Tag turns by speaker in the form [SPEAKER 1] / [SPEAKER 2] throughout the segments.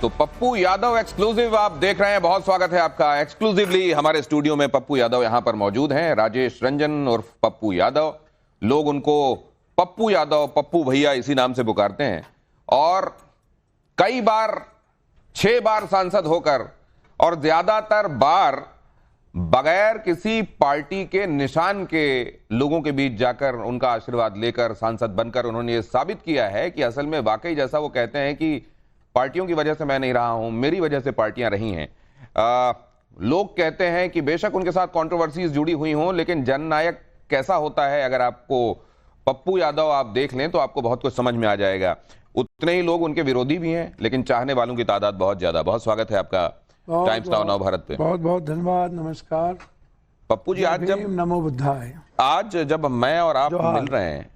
[SPEAKER 1] तो पप्पू यादव एक्सक्लूसिव आप देख रहे हैं। बहुत स्वागत है आपका। एक्सक्लूसिवली हमारे स्टूडियो में पप्पू यादव यहां पर मौजूद हैं। राजेश रंजन उर्फ पप्पू यादव, लोग उनको पप्पू यादव, पप्पू भैया इसी नाम से पुकारते हैं और कई बार 6 बार सांसद होकर और ज्यादातर बार बगैर किसी पार्टी के निशान के लोगों के बीच जाकर उनका आशीर्वाद लेकर सांसद बनकर उन्होंने ये साबित किया है कि असल में वाकई जैसा वो कहते हैं कि पार्टियों की वजह से मैं नहीं रहा हूं, मेरी वजह से पार्टियां रही हैं। लोग कहते हैं कि बेशक उनके साथ कंट्रोवर्सीज जुड़ी हुई हों, लेकिन जननायक कैसा होता है अगर आपको पप्पू यादव आप देख लें तो आपको बहुत कुछ समझ में आ जाएगा। उतने ही लोग उनके विरोधी भी हैं, लेकिन चाहने वालों की तादाद बहुत ज्यादा। बहुत स्वागत है आपका टाइम्स नाउ नव भारत पे।
[SPEAKER 2] बहुत बहुत धन्यवाद, नमस्कार
[SPEAKER 1] पप्पू जी। आज जब
[SPEAKER 2] नमो बुद्धाय,
[SPEAKER 1] आज जब मैं और आप मिल रहे हैं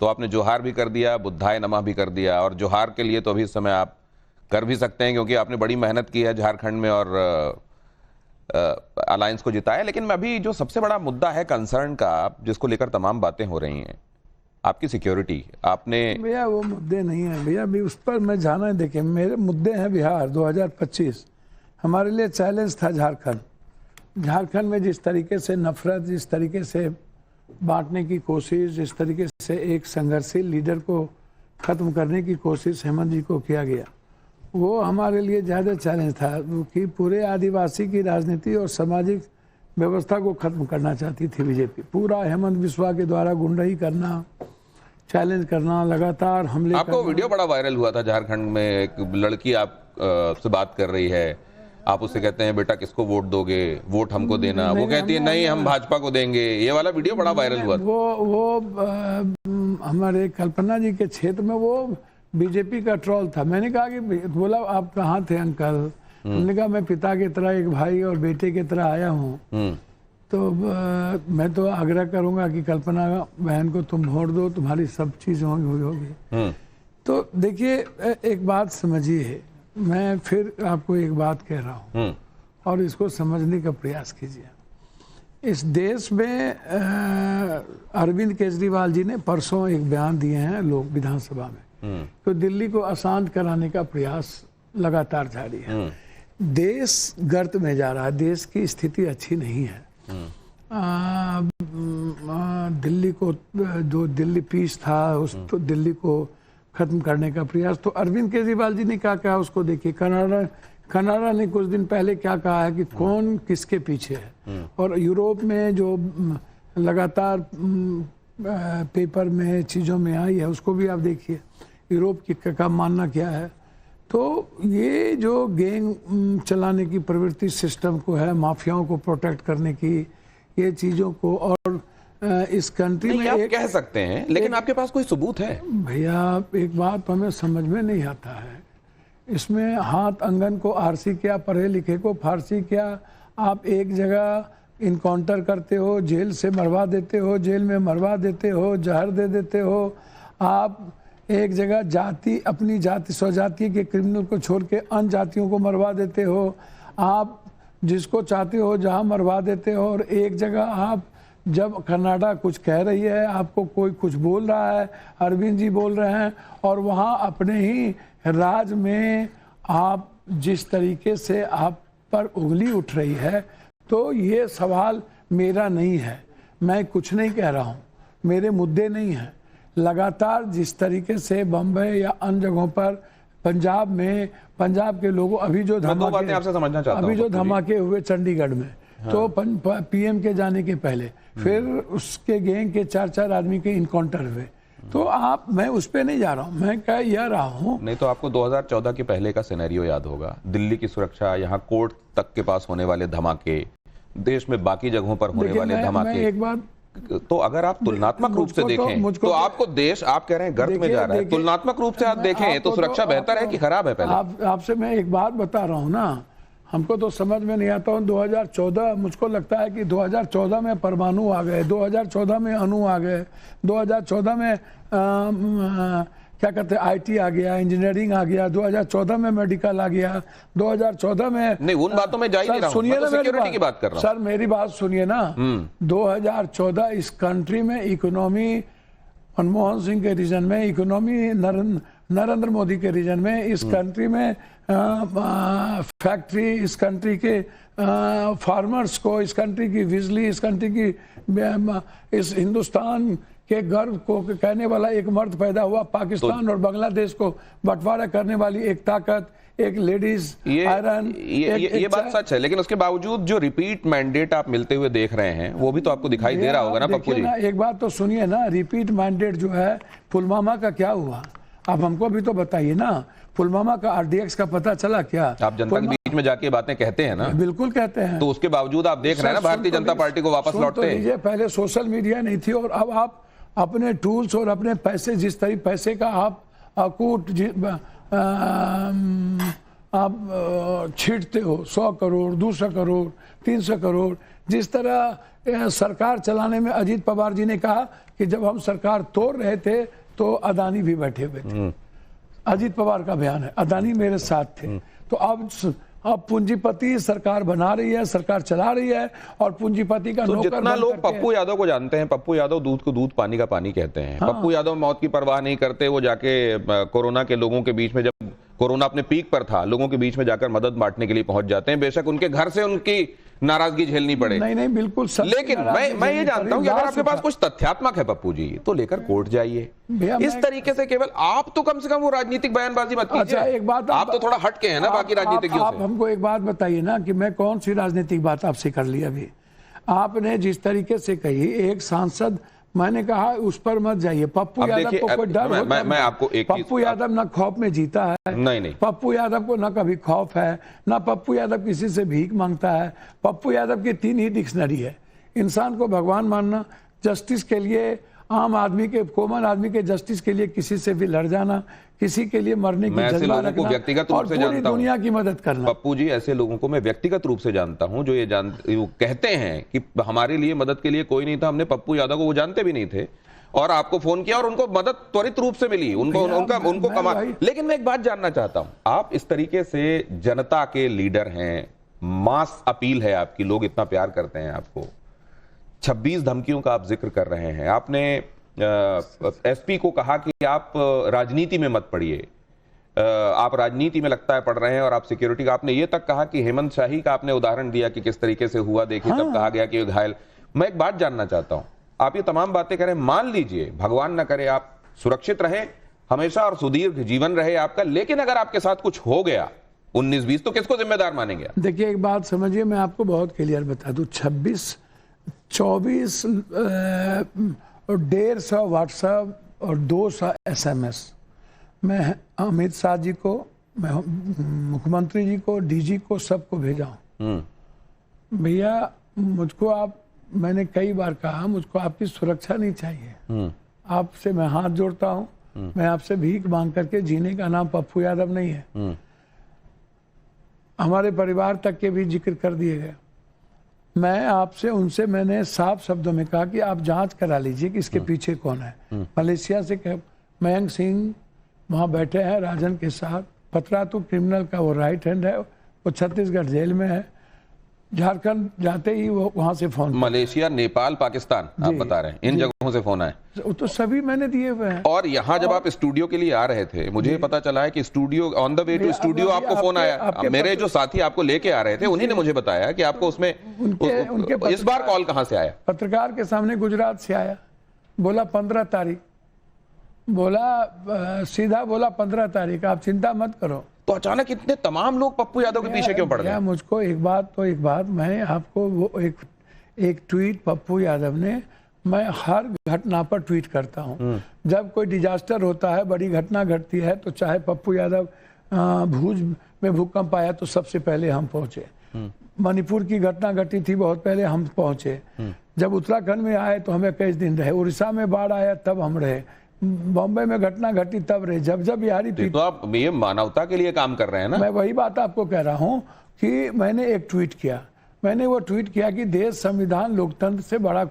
[SPEAKER 1] तो आपने जोहार भी कर दिया, बुद्धाय नमः भी कर दिया। और जोहार के लिए तो अभी इस समय आप कर भी सकते हैं क्योंकि आपने बड़ी मेहनत की है झारखंड में और अलायंस को जिताया। लेकिन अभी जो सबसे बड़ा मुद्दा है कंसर्न का, जिसको लेकर तमाम बातें हो रही हैं, आपकी सिक्योरिटी। आपने
[SPEAKER 2] भैया वो मुद्दे नहीं है भैया, भी उस पर मैं जाना है। देखिए मेरे मुद्दे हैं बिहार 2025। हमारे लिए चैलेंज था झारखंड में जिस तरीके से नफरत, जिस तरीके से बांटने की कोशिश, जिस तरीके से एक संघर्षशील लीडर को खत्म करने की कोशिश हेमंत जी को किया गया, वो हमारे लिए ज़्यादा चैलेंज था कि पूरे आदिवासी की राजनीति और सामाजिक व्यवस्था को खत्म करना चाहती थी बीजेपी। पूरा हेमंत बिस्वा के द्वारा गुंडाई करना, चैलेंज करना, लगातार हमले।
[SPEAKER 1] आपको वीडियो बड़ा वायरल हुआ था झारखंड में, एक लड़की आप से बात कर रही है, आप उससे कहते हैं बेटा किसको वोट दोगे, वोट हमको देना, वो कहती है नहीं हम भाजपा को देंगे। ये वाला वीडियो बड़ा वायरल हुआ था।
[SPEAKER 2] वो हमारे कल्पना जी के क्षेत्र में वो बीजेपी का ट्रोल था। मैंने कहा कि बोला आप कहाँ थे अंकल? हमने कहा मैं पिता की तरह, एक भाई और बेटे की तरह आया हूँ। तो मैं तो आग्रह करूंगा कि कल्पना बहन को तुम वोट दो, तुम्हारी सब चीज होगी। तो देखिए एक बात समझिए, मैं फिर आपको एक बात कह रहा हूँ और इसको समझने का प्रयास कीजिए। इस देश में अरविंद केजरीवाल जी ने परसों एक बयान दिए हैं लोक विधानसभा में, तो दिल्ली को अशांत कराने का प्रयास लगातार जारी है। देश गर्त में जा रहा है, देश की स्थिति अच्छी नहीं है। दिल्ली को जो दिल्ली पीस था उस तो दिल्ली को खत्म करने का प्रयास, तो अरविंद केजरीवाल जी ने क्या कहा उसको देखिए। कनाडा ने कुछ दिन पहले क्या कहा है कि कौन किसके पीछे है, और यूरोप में जो लगातार पेपर में चीज़ों में आई है उसको भी आप देखिए, यूरोप का मानना क्या है। तो ये जो गैंग चलाने की प्रवृत्ति सिस्टम को है, माफियाओं को प्रोटेक्ट करने की, ये चीज़ों को, और इस कंट्री में
[SPEAKER 1] आप कह सकते हैं, लेकिन आपके पास कोई सबूत है? भैया
[SPEAKER 2] एक बात हमें समझ में नहीं आता है, इसमें हाथ अंगन को आरसी क्या, पढ़े लिखे को फारसी क्या। आप एक जगह इनकाउंटर करते हो, जेल से मरवा देते हो, जेल में मरवा देते हो, जहर दे देते हो। आप एक जगह जाति, अपनी जाति स्वजाति के क्रिमिनल को छोड़ के अन्य जातियों को मरवा देते हो। आप जिसको चाहते हो जहां मरवा देते हो, और एक जगह आप जब कनाडा कुछ कह रही है, आपको कोई कुछ बोल रहा है, अरविंद जी बोल रहे हैं, और वहाँ अपने ही राज में आप जिस तरीके से आप पर उंगली उठ रही है, तो ये सवाल मेरा नहीं है, मैं कुछ नहीं कह रहा हूँ, मेरे मुद्दे नहीं हैं। लगातार जिस तरीके से बम्बई या अन्य जगहों पर, पंजाब में, पंजाब के लोगों अभी जो धमाके हुए चंडीगढ़ में, तो पीएम के जाने के पहले फिर उसके गैंग के 4 आदमी के इनकाउंटर हुए। तो आप, मैं उस पे नहीं जा रहा हूँ, मैं कह यह रहा हूँ।
[SPEAKER 1] नहीं तो आपको 2014 के पहले का सिनेरियो याद होगा, दिल्ली की सुरक्षा, यहाँ कोर्ट तक के पास होने वाले धमाके, देश में बाकी जगहों पर होने वाले धमाके।
[SPEAKER 2] एक बात,
[SPEAKER 1] तो अगर आप तुलनात्मक रूप से देखें तो आपको देश, आप कह रहे हैं गर्त में जा रहा है, तुलनात्मक रूप से आप देखें तो सुरक्षा बेहतर है कि खराब है? पहले
[SPEAKER 2] आपसे मैं एक बात बता रहा हूँ ना, हमको तो समझ में नहीं आता हूँ। 2014 मुझको लगता है कि 2014 में परमाणु आ गए, 2014 में अणु आ गए, 2014 में क्या कहते हैं आईटी आ गया, इंजीनियरिंग आ गया, 2014 में मेडिकल आ गया, 2014 में
[SPEAKER 1] नहीं, उन बातों में जा ही नहीं रहा हूं,
[SPEAKER 2] सुनिए ना,
[SPEAKER 1] सिक्योरिटी की बात कर रहा हूं।
[SPEAKER 2] सर मेरी बात सुनिए ना, 2014 इस कंट्री में इकोनॉमी, मनमोहन सिंह के रीजन में इकोनॉमी नरेंद्र मोदी के रीजन में, इस कंट्री में फैक्ट्री, इस कंट्री के फार्मर्स को, इस कंट्री की बिजली, इस कंट्री की, इस हिंदुस्तान के गर्व को कहने वाला एक मर्द पैदा हुआ। पाकिस्तान और बांग्लादेश को बंटवारा करने वाली एक ताकत, एक लेडीज आयरन।
[SPEAKER 1] ये बात सच है, लेकिन उसके बावजूद जो रिपीट मैंडेट आप मिलते हुए देख रहे हैं वो भी तो आपको दिखाई दे रहा होगा ना पप्पू जी।
[SPEAKER 2] एक बात तो सुनिए ना, रिपीट मैंडेट जो है, पुलवामा का क्या हुआ, आप हमको भी तो बताइए ना। पुलवामा का RDX का पता चला क्या?
[SPEAKER 1] आप जनता के बीच में जाके बातें कहते हैं ना।
[SPEAKER 2] बिल्कुल कहते हैं।
[SPEAKER 1] तो उसके बावजूद आप देख रहे हैं ना भारतीय जनता पार्टी को वापस लौटते हैं।
[SPEAKER 2] पहले सोशल मीडिया नहीं थी, और अब आप अपने टूल्स और अपने पैसे, जिस तरह पैसे का आप अकूट आप छींटते हो, 100 करोड़, 200 करोड़, 300 करोड़, जिस तरह सरकार चलाने में अजीत पवार जी ने कहा कि जब हम सरकार तोड़ रहे थे तो अदानी भी बैठे हुए थे। अजीत पवार का बयान है, अदानी मेरे साथ थे। तो अब पूंजीपति सरकार बना रही है, सरकार चला रही है, और पूंजीपति का
[SPEAKER 1] तो जितना लोग पप्पू यादव को जानते हैं, पप्पू यादव दूध को दूध, पानी का पानी कहते हैं। हाँ। पप्पू यादव मौत की परवाह नहीं करते। वो जाके कोरोना के लोगों के बीच में, जब कोरोना अपने पीक पर था, लोगों के बीच में जाकर मदद बांटने के लिए पहुंच जाते हैं। बेशक उनके घर से उनकी नाराजगी झेलनी पड़े।
[SPEAKER 2] नहीं बिल्कुल सच।
[SPEAKER 1] लेकिन मैं ये जानता हूं कि अगर आपके पास कुछ तथ्यात्मक है पप्पू जी, तो लेकर कोर्ट जाइए। इस तरीके से केवल आप तो कम से कम वो राजनीतिक बयानबाजी मत कीजिए।
[SPEAKER 2] अच्छा, एक बात
[SPEAKER 1] आप तो थोड़ा हट के हैं ना बाकी राजनीतिज्ञों से।
[SPEAKER 2] आप हमको एक बात बताइए ना कि मैं कौन सी राजनीतिक बात आपसे कर ली अभी। आपने जिस तरीके से कही, एक सांसद, मैंने कहा उस पर मत जाइए। पप्पू यादव को कोई डर होता है?
[SPEAKER 1] मैं आपको एक
[SPEAKER 2] पप्पू यादव ना खौफ में जीता है।
[SPEAKER 1] नहीं।
[SPEAKER 2] पप्पू यादव को ना कभी खौफ है, ना पप्पू यादव किसी से भीख मांगता है। पप्पू यादव की 3 ही डिक्शनरी है: इंसान को भगवान मानना, जस्टिस के लिए, आम आदमी के, कॉमन आदमी के जस्टिस के लिए किसी से भी लड़ जाना, किसी के लिए मरने की जज्बा रखना,
[SPEAKER 1] व्यक्तिगत रूप
[SPEAKER 2] और
[SPEAKER 1] से
[SPEAKER 2] पूरी
[SPEAKER 1] जानता
[SPEAKER 2] दुनिया की मदद करना।
[SPEAKER 1] पप्पू जी, ऐसे लोगों को मैं व्यक्तिगत रूप से जानता हूं जो वो कहते हैं कि हमारे लिए मदद के लिए कोई नहीं था। हमने पप्पू यादव को, वो जानते भी नहीं थे, और आपको फोन किया और उनको मदद त्वरित रूप से मिली। उनको कमा। लेकिन मैं एक बात जानना चाहता हूं, आप इस तरीके से जनता के लीडर हैं, मास अपील है आपकी, लोग इतना प्यार करते हैं आपको, 26 धमकियों का आप जिक्र कर रहे हैं। आपने एसपी को कहा कि आप राजनीति में मत पड़िए, आप राजनीति में लगता है पढ़ रहे हैं, और आप सिक्योरिटी का, आपने ये तक कहा कि हेमंत शाही का आपने उदाहरण दिया कि किस तरीके से हुआ, देखिए तब कहा गया कि घायल। मैं एक बात जानना चाहता हूं, आप ये तमाम बातें करें, मान लीजिए भगवान ना करे आप सुरक्षित रहें हमेशा और सुदीर्घ जीवन रहे आपका, लेकिन अगर आपके साथ कुछ हो गया 19-20, तो किसको जिम्मेदार मानेंगे?
[SPEAKER 2] देखिए, एक बात समझिए, मैं आपको बहुत क्लियर बता दूं, 24 और 150 व्हाट्सएप और 200 SMS मैं अमित शाह जी को, मैं मुख्यमंत्री जी को, DG को, सबको भेजा हूँ। भैया मुझको आप, मैंने कई बार कहा, मुझको आपकी सुरक्षा नहीं चाहिए। आपसे मैं हाथ जोड़ता हूँ, मैं आपसे भीख मांग करके जीने का नाम पप्पू यादव नहीं है। हमारे परिवार तक के भी जिक्र कर दिए गए। मैं आपसे, उनसे मैंने साफ शब्दों में कहा कि आप जांच करा लीजिए कि इसके पीछे कौन है। मलेशिया से मयंक सिंह वहाँ बैठे हैं राजन के साथ। पतरातू क्रिमिनल का वो राइट हैंड है, वो छत्तीसगढ़ जेल में है। झारखंड जाते ही वो वहां से फोन,
[SPEAKER 1] मलेशिया, नेपाल, पाकिस्तान आप बता रहे हैं, इन जगहों से फोन आए।
[SPEAKER 2] तो सभी मैंने दिए हुए हैं।
[SPEAKER 1] और यहाँ जब आप स्टूडियो के लिए आ रहे थे, मुझे पता चला है कि studio, on the way to studio आपको फोन आया। मेरे जो साथी आपको लेके आ रहे थे, उन्हीं ने मुझे बताया कि आपको उसमें उनके इस बार कॉल कहां से आया?
[SPEAKER 2] पत्रकार के सामने गुजरात से आया, बोला 15 तारीख, बोला सीधा बोला 15 तारीख, आप चिंता मत करो।
[SPEAKER 1] तो अचानक इतने तमाम लोग पप्पू यादव के पीछे क्यों पड़ गए?
[SPEAKER 2] मुझको एक बात मैं आपको, वो एक ट्वीट पप्पू यादव ने, मैं हर घटना पर ट्वीट करता हूं। जब कोई डिजास्टर होता है, बड़ी घटना घटती है, तो चाहे पप्पू यादव, भूज में भूकंप आया तो सबसे पहले हम पहुंचे। मणिपुर की घटना घटी थी, बहुत पहले हम पहुंचे। जब उत्तराखंड में आए तो हमें 21 दिन रहे। उड़ीसा में बाढ़ आया तब हम रहे। बॉम्बे में घटना घटी तब रहे। जब बिहारी,
[SPEAKER 1] तो आप ये मानवता के लिए काम कर रहे हैं ना?
[SPEAKER 2] मैं वही बात आपको कह रहा हूं कि मैंने एक ट्वीट किया। मैंने वो ट्वीट किया कि देश, संविधान, लोकतंत्र से बड़ा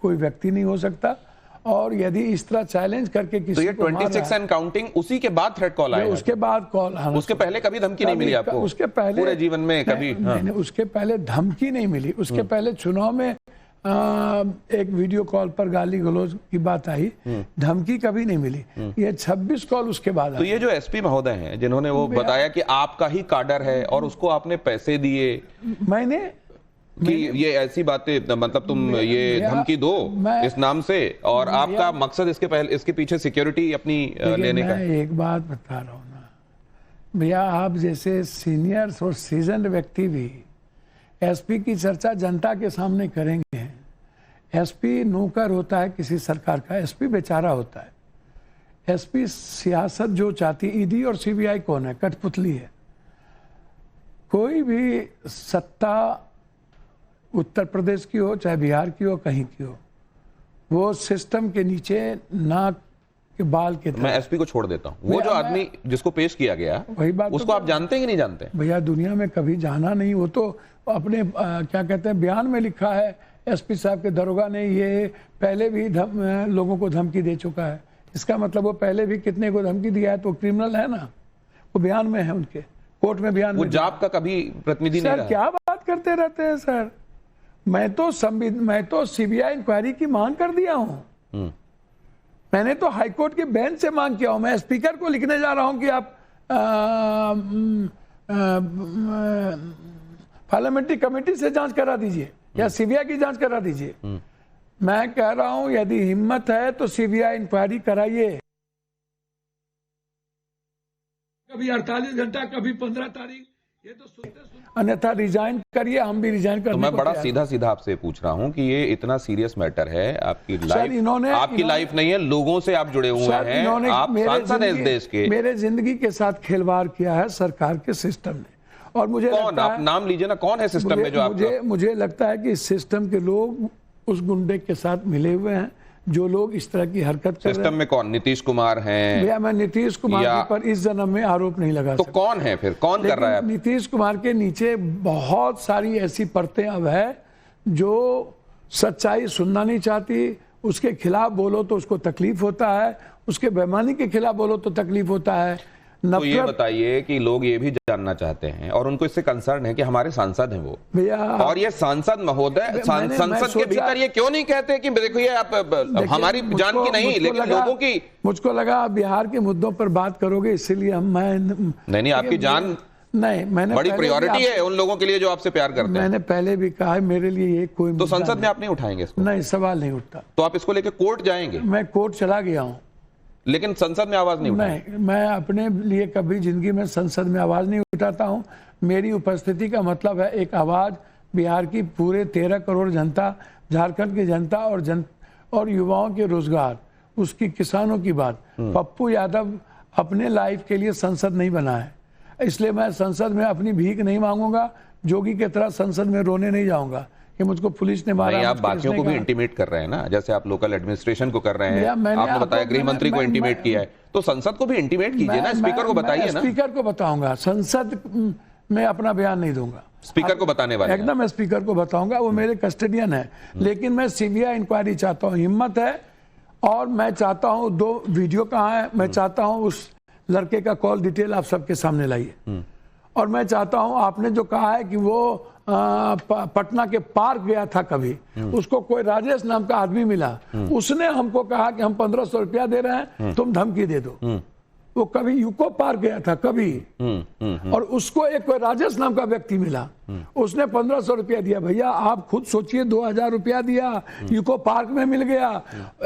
[SPEAKER 2] कोई व्यक्ति नहीं हो सकता, और यदि इस तरह चैलेंज करके किसी,
[SPEAKER 1] तो ये 26 एंड काउंटिंग, उसी के बाद थ्रेट कॉल आया?
[SPEAKER 2] उसके बाद कॉल आना।
[SPEAKER 1] उसके पहले कभी धमकी नहीं मिली आपको?
[SPEAKER 2] उसके पहले
[SPEAKER 1] पूरे जीवन में कभी?
[SPEAKER 2] उसके पहले धमकी नहीं मिली। उसके पहले चुनाव में एक वीडियो कॉल पर गाली गलौज की बात आई, धमकी कभी नहीं मिली। ये 26 कॉल उसके बाद
[SPEAKER 1] तो ये जो एसपी महोदय हैं जिन्होंने वो बताया कि आपका ही काडर है और उसको आपने पैसे दिए
[SPEAKER 2] मैंने
[SPEAKER 1] कि ये ऐसी बातें, मतलब तुम ये धमकी दो इस नाम से, और आपका मकसद इसके पीछे सिक्योरिटी अपनी लेने का।
[SPEAKER 2] मैं एक बात बता रहा हूँ ना भैया, आप जैसे सीनियर और सीजन्ड व्यक्ति भी एसपी की चर्चा जनता के सामने करेंगे। एसपी नौकर होता है किसी सरकार का, एसपी बेचारा होता है। एसपी सियासत जो चाहती, ईडी और सीबीआई कौन है? कठपुतली है। कोई भी सत्ता उत्तर प्रदेश की हो चाहे बिहार की हो, कहीं की हो, वो सिस्टम के नीचे नाक के बाल के।
[SPEAKER 1] मैं एसपी को छोड़ देता हूँ, वो जो आदमी जिसको पेश किया गया
[SPEAKER 2] वही बात,
[SPEAKER 1] उसको आप जानते हैं कि नहीं जानते?
[SPEAKER 2] भैया दुनिया में कभी जाना नहीं, वो तो अपने क्या कहते हैं बयान में लिखा है एसपी साहब के दरोगा ने ये पहले भी लोगों को धमकी दे चुका है। इसका मतलब वो पहले भी कितने को धमकी दिया है, तो क्रिमिनल है ना। वो बयान में है, उनके कोर्ट में बयान।
[SPEAKER 1] वो जाप का कभी प्रतिनिधि नहीं रहा।
[SPEAKER 2] सर क्या बात करते रहते हैं सर। मैं तो सीबीआई इंक्वायरी की मांग कर दिया हूं। मैंने तो हाईकोर्ट के बेंच से मांग किया हूं। मैं स्पीकर को लिखने जा रहा हूं कि आप पार्लियामेंट्री कमेटी से जांच करा दीजिए या सीबीआई की जांच करा दीजिए। मैं कह रहा हूं यदि हिम्मत है तो सीबीआई इंक्वायरी कराइए। कभी 48 घंटा, कभी 15 तारीख, ये तो अन्यथा रिजाइन करिए। हम भी रिजाइन करने
[SPEAKER 1] तो मैं बड़ा सीधा सीधा आपसे पूछ रहा हूं कि ये इतना सीरियस मैटर है, आपकी लाइफ, आपकी लाइफ नहीं है, लोगों से आप जुड़े हुए हैं, आप सांसद हैं इस देश के।
[SPEAKER 2] मेरे जिंदगी के साथ खिलवाड़ किया है सरकार के सिस्टम ने। और मुझे
[SPEAKER 1] कौन, आप नाम लीजिए ना, कौन है सिस्टम में जो आप?
[SPEAKER 2] मुझे लगता है कि इस सिस्टम के लोग उस गुंडे के साथ मिले हुए हैं जो लोग इस तरह की हरकत कर
[SPEAKER 1] सिस्टम में कौन? नीतीश कुमार हैं?
[SPEAKER 2] भैया मैं नीतीश कुमार पर इस जन्म में आरोप नहीं लगा
[SPEAKER 1] तो कौन है फिर, कौन कर रहा है?
[SPEAKER 2] नीतीश कुमार के नीचे बहुत सारी ऐसी परतें अब है जो सच्चाई सुनना नहीं चाहती। उसके खिलाफ बोलो तो उसको तकलीफ होता है, उसके बेईमानी के खिलाफ बोलो तो तकलीफ होता है।
[SPEAKER 1] तो ये बताइए कि लोग ये भी जानना चाहते हैं और उनको इससे कंसर्न है कि हमारे सांसद हैं वो
[SPEAKER 2] भैया,
[SPEAKER 1] और ये सांसद महोदय संसद के भीतर ये क्यों नहीं कहते कि देखिए आप हमारी जान की नहीं लेकिन लोगों की।
[SPEAKER 2] मुझको लगा आप बिहार के मुद्दों पर बात करोगे, इसलिए मैं
[SPEAKER 1] नहीं, आपकी जान
[SPEAKER 2] नहीं, मैंने
[SPEAKER 1] बड़ी प्रायोरिटी है उन लोगों के लिए जो आपसे प्यार करते हैं।
[SPEAKER 2] मैंने पहले भी कहा है मेरे लिए ये कोई
[SPEAKER 1] तो संसद में आप नहीं उठाएंगे इसको?
[SPEAKER 2] नहीं, सवाल नहीं उठता।
[SPEAKER 1] तो आप इसको लेकर कोर्ट जाएंगे?
[SPEAKER 2] मैं कोर्ट चला गया हूँ
[SPEAKER 1] लेकिन संसद में आवाज नहीं उठाएंगे?
[SPEAKER 2] नहीं, मैं अपने लिए कभी जिंदगी में संसद में आवाज नहीं उठाता हूँ। मेरी उपस्थिति का मतलब है एक आवाज बिहार की पूरे 13 करोड़ जनता, झारखंड की जनता और युवाओं के रोजगार, उसकी किसानों की बात। पप्पू यादव अपने लाइफ के लिए संसद नहीं बना है, इसलिए मैं संसद में अपनी भीख नहीं मांगूंगा। जोगी की तरह संसद में रोने नहीं जाऊंगा कि मुझको पुलिस ने मारा।
[SPEAKER 1] आप बाकियों को भी इंटीमेट कर रहे हैं ना, जैसे आप लोकल एडमिनिस्ट्रेशन को कर रहे हैं। आपने बताया गृह मंत्री को इंटीमेट किया है, तो संसद को भी इंटीमेट कीजिए ना, स्पीकर को बताइए ना।
[SPEAKER 2] स्पीकर को बताऊंगा, संसद में अपना बयान नहीं दूंगा।
[SPEAKER 1] स्पीकर को बताने वाले
[SPEAKER 2] एकदम मैं स्पीकर को बताऊंगा, वो मेरे कस्टडियन है। लेकिन मैं सीबीआई इंक्वायरी चाहता हूँ, हिम्मत है। और मैं चाहता हूँ 2 वीडियो कहाँ है, मैं चाहता हूँ उस लड़के का कॉल डिटेल आप सबके सामने लाइए। और मैं चाहता हूं आपने जो कहा है कि वो पटना के पार्क गया था कभी, उसको कोई राजेश नाम का आदमी मिला, उसने हमको कहा कि हम 1500 रुपया दे रहे हैं, तुम धमकी दे दो। वो कभी यूको पार्क गया था कभी, और उसको एक कोई राजेश नाम का व्यक्ति मिला, उसने 1500 रुपया दिया। भैया आप खुद सोचिए, 2000 रुपया दिया, यूको पार्क में मिल गया।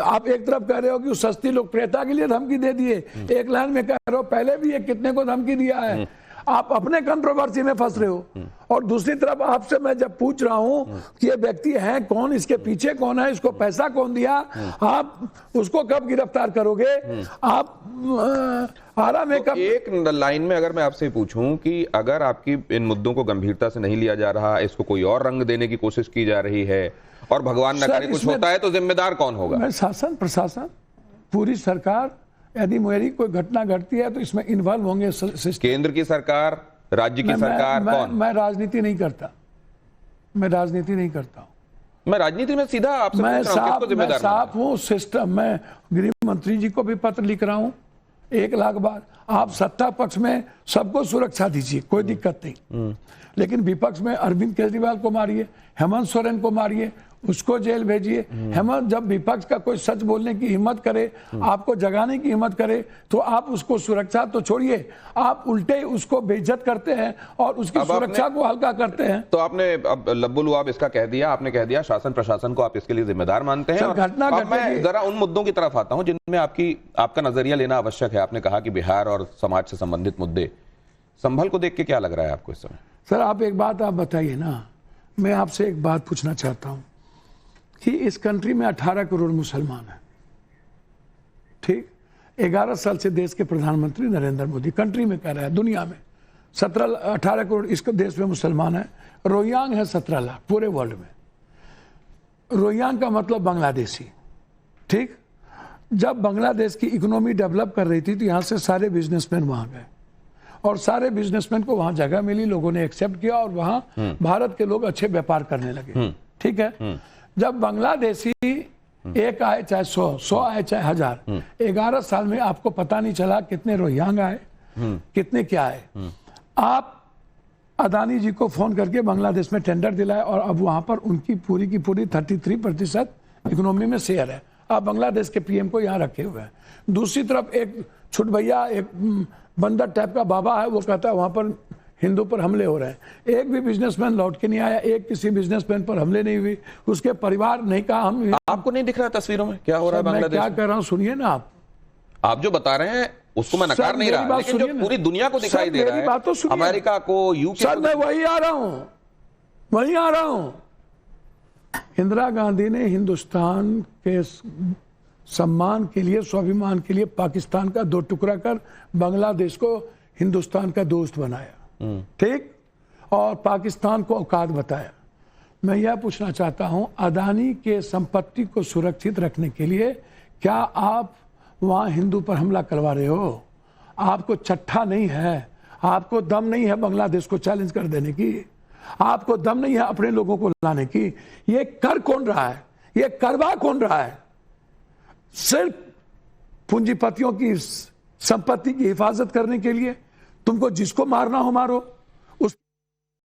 [SPEAKER 2] आप एक तरफ कह रहे हो कि सस्ती लोकप्रियता के लिए धमकी दे दिए, एक लाइन में कह रहे हो पहले भी ये कितने को धमकी दिया है। आप अपने कंट्रोवर्सी में फंस रहे हो। और दूसरी तरफ आपसे मैं जब पूछ रहा हूं कि ये व्यक्ति है कौन, इसके पीछे कौन है, इसको पैसा कौन दिया, आप उसको कब गिरफ्तार करोगे? आप आरा में कब?
[SPEAKER 1] एक लाइन में अगर मैं आपसे पूछूं कि अगर आपकी इन मुद्दों को गंभीरता से नहीं लिया जा रहा, इसको कोई और रंग देने की कोशिश की जा रही है और भगवान न करे कुछ होता है, तो जिम्मेदार कौन होगा?
[SPEAKER 2] शासन, प्रशासन, पूरी सरकार। यदि मेरी कोई घटना घटती है तो इसमें इन्वॉल्व होंगे
[SPEAKER 1] केंद्र की सरकार, राज्य की सरकार, कौन?
[SPEAKER 2] मैं राजनीति नहीं करता, मैं राजनीति नहीं करता हूं।
[SPEAKER 1] मैं राजनीति में सीधा आपसे
[SPEAKER 2] मैं साफ हूं सिस्टम। मैं गृह मंत्री जी को भी पत्र लिख रहा हूं 1 लाख बार। आप सत्ता पक्ष में सबको सुरक्षा दीजिए, कोई दिक्कत नहीं, लेकिन विपक्ष में अरविंद केजरीवाल को मारिए, हेमंत सोरेन को मारिए, उसको जेल भेजिए। हेमंत, जब विपक्ष का कोई सच बोलने की हिम्मत करे, आपको जगाने की हिम्मत करे, तो आप उसको सुरक्षा तो छोड़िए, आप उल्टे उसको बेइज्जत करते हैं और उसकी सुरक्षा को हल्का करते हैं।
[SPEAKER 1] तो आपने अब लब्बुल हुआब इसका कह दिया, आपने कह दिया शासन प्रशासन को आप इसके लिए जिम्मेदार मानते हैं।
[SPEAKER 2] घटना
[SPEAKER 1] अब मैं जरा उन मुद्दों की तरफ आता हूं जिनमें आपका नजरिया लेना आवश्यक है। आपने कहा कि बिहार और समाज से संबंधित मुद्दे, संभल को देख के क्या लग रहा है आपको इस समय?
[SPEAKER 2] सर, आप एक बात आप बताइए ना, मैं आपसे एक बात पूछना चाहता हूं कि इस कंट्री में 18 करोड़ मुसलमान हैं, ठीक? 11 साल से देश के प्रधानमंत्री नरेंद्र मोदी कंट्री में कह रहे हैं, दुनिया में 18 करोड़ इस देश में मुसलमान है। रोहिंग्या है 17 लाख पूरे वर्ल्ड में। रोहिंग्या का मतलब बांग्लादेशी, ठीक? जब बांग्लादेश की इकोनॉमी डेवलप कर रही थी तो यहाँ से सारे बिजनेसमैन वहां गए और सारे बिजनेसमैन को वहां जगह मिली, लोगों ने एक्सेप्ट किया और वहां भारत के लोग अच्छे व्यापार करने लगे, ठीक है? जब बांग्लादेशी एक आए चाहे 100 आए चाहे 1000, 11 साल में आपको पता नहीं चला कितने रोहिंग्या आए, कितने क्या आए। आप अदानी जी को फोन करके बांग्लादेश में टेंडर दिलाए और अब वहां पर उनकी पूरी की पूरी 33% इकोनॉमी में शेयर है। आप बांग्लादेश के पीएम को यहाँ रखे हुए हैं। दूसरी तरफ एक छुट भैया, एक बंदर टाइप का बाबा है, वो कहता है वहां पर हिंदू पर हमले हो रहे हैं। एक भी बिजनेसमैन लौट के नहीं आया, एक किसी बिजनेसमैन पर हमले नहीं हुई, उसके परिवार नहीं कहा हम।
[SPEAKER 1] आपको नहीं दिख रहा तस्वीरों में क्या हो रहा है बांग्लादेश में?
[SPEAKER 2] मैं क्या कर रहा हूं, सुनिए ना आप
[SPEAKER 1] जो बता रहे हैं उसको मैं नकार नहीं रहा, लेकिन जो पूरी दुनिया को दिखाई दे रहा है,
[SPEAKER 2] बात तो सुनिए,
[SPEAKER 1] अमेरिका को, यूके
[SPEAKER 2] सर, मैं वही आ रहा हूं। इंदिरा गांधी ने हिंदुस्तान के सम्मान के लिए, स्वाभिमान के लिए पाकिस्तान का 2 टुकड़ा कर बांग्लादेश को हिंदुस्तान का दोस्त बनाया, ठीक? और पाकिस्तान को औकात बताया। मैं यह पूछना चाहता हूं, अदानी के संपत्ति को सुरक्षित रखने के लिए क्या आप वहां हिंदू पर हमला करवा रहे हो? आपको चट्ठा नहीं है, आपको दम नहीं है बांग्लादेश को चैलेंज कर देने की, आपको दम नहीं है अपने लोगों को लाने की। ये कर कौन रहा है? ये करवा कौन रहा है? सिर्फ पूंजीपतियों की संपत्ति की हिफाजत करने के लिए। तुमको जिसको मारना हो मारो,